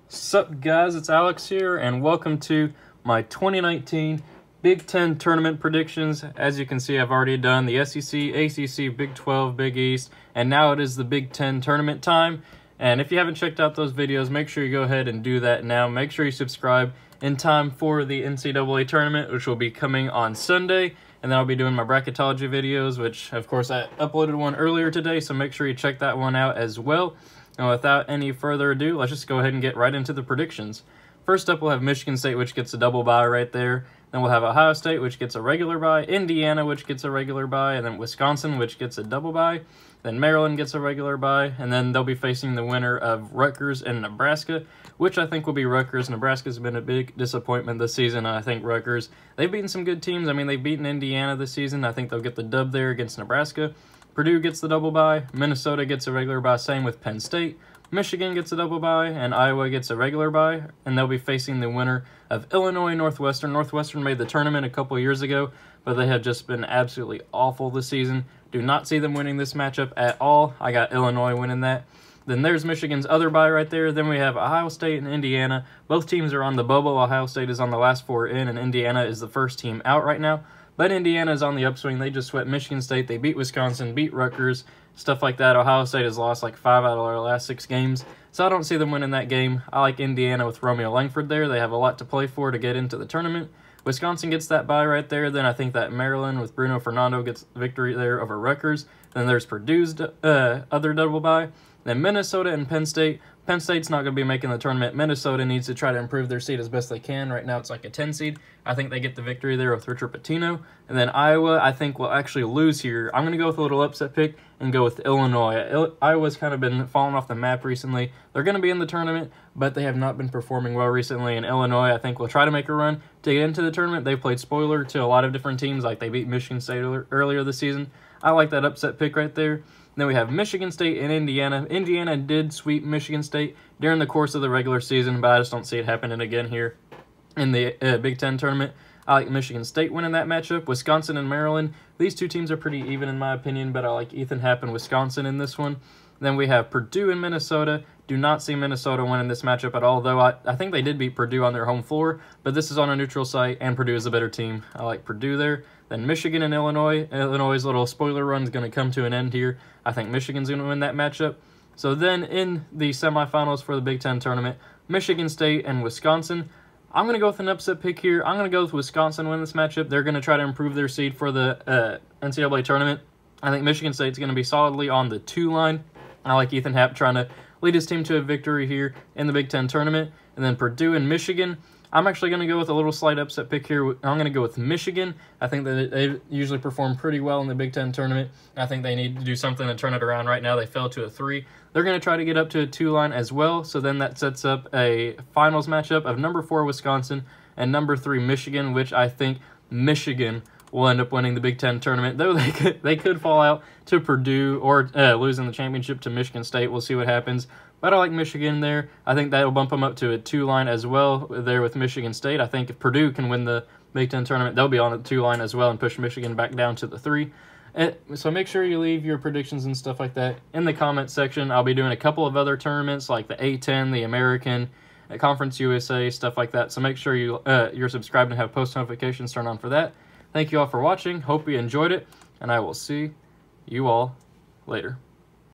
Sup guys, it's Alex here, and welcome to my 2019 Big Ten tournament predictions. As you can see, I've already done the SEC, ACC, Big 12, Big East, and now it is the Big Ten tournament time. And if you haven't checked out those videos, make sure you go ahead and do that now. Make sure you subscribe in time for the NCAA Tournament, which will be coming on Sunday. And then I'll be doing my bracketology videos, which, of course, I uploaded one earlier today, so make sure you check that one out as well. And without any further ado, let's just go ahead and get right into the predictions. First up, we'll have Michigan State, which gets a double bye right there. Then we'll have Ohio State, which gets a regular bye. Indiana, which gets a regular bye. And then Wisconsin, which gets a double bye. Then Maryland gets a regular bye. And then they'll be facing the winner of Rutgers and Nebraska, which I think will be Rutgers. Nebraska's been a big disappointment this season. I think Rutgers, they've beaten some good teams. I mean, they've beaten Indiana this season. I think they'll get the dub there against Nebraska. Purdue gets the double bye. Minnesota gets a regular bye. Same with Penn State. Michigan gets a double bye, and Iowa gets a regular bye, and they'll be facing the winner of Illinois Northwestern. Northwestern made the tournament a couple years ago, but they have just been absolutely awful this season. Do not see them winning this matchup at all. I got Illinois winning that. Then there's Michigan's other bye right there. Then we have Ohio State and Indiana. Both teams are on the bubble. Ohio State is on the last four in, and Indiana is the first team out right now. But Indiana is on the upswing. They just swept Michigan State. They beat Wisconsin, beat Rutgers, stuff like that. Ohio State has lost like 5 out of their last 6 games. So I don't see them winning that game. I like Indiana with Romeo Langford there. They have a lot to play for to get into the tournament. Wisconsin gets that bye right there. Then I think that Maryland with Bruno Fernando gets the victory there over Rutgers. Then there's Purdue's other double bye. Then Minnesota and Penn State. Penn State's not going to be making the tournament. Minnesota needs to try to improve their seed as best they can. Right now it's like a 10 seed. I think they get the victory there with Richard Pitino. And then Iowa, I think, will actually lose here. I'm going to go with a little upset pick and go with Illinois. Iowa's kind of been falling off the map recently. They're going to be in the tournament, but they have not been performing well recently. And Illinois, I think, will try to make a run to get into the tournament. They played spoiler to a lot of different teams, like they beat Michigan State earlier this season. I like that upset pick right there. Then we have Michigan State and Indiana. Indiana did sweep Michigan State during the course of the regular season, but I just don't see it happening again here in the Big Ten tournament. I like Michigan State winning that matchup. Wisconsin and Maryland, these two teams are pretty even in my opinion, but I like Ethan Happ and Wisconsin in this one. Then we have Purdue and Minnesota. Do not see Minnesota winning this matchup at all, though I think they did beat Purdue on their home floor, but this is on a neutral site, and Purdue is a better team. I like Purdue there. Then Michigan and Illinois. Illinois' little spoiler run is going to come to an end here. I think Michigan's going to win that matchup. So then in the semifinals for the Big Ten tournament, Michigan State and Wisconsin. I'm going to go with an upset pick here. I'm going to go with Wisconsin win this matchup. They're going to try to improve their seed for the NCAA tournament. I think Michigan State's going to be solidly on the 2 line. I like Ethan Happ trying to lead his team to a victory here in the Big Ten tournament. And then Purdue and Michigan. I'm actually going to go with a little slight upset pick here. I'm going to go with Michigan. I think that they usually perform pretty well in the Big Ten tournament. I think they need to do something to turn it around. Right now they fell to a 3. They're going to try to get up to a 2 line as well. So then that sets up a finals matchup of number 4 Wisconsin and number 3 Michigan, which I think Michigan will end up winning the Big Ten tournament. Though they could fall out to Purdue or losing the championship to Michigan State. We'll see what happens. But I like Michigan there. I think that'll bump them up to a 2 line as well there with Michigan State. I think if Purdue can win the Big Ten tournament, they'll be on a 2 line as well and push Michigan back down to the 3. So make sure you leave your predictions and stuff like that in the comment section. I'll be doing a couple of other tournaments like the A10, the American, Conference USA, stuff like that. So make sure you're subscribed and have post notifications turned on for that. Thank you all for watching. Hope you enjoyed it, and I will see you all later.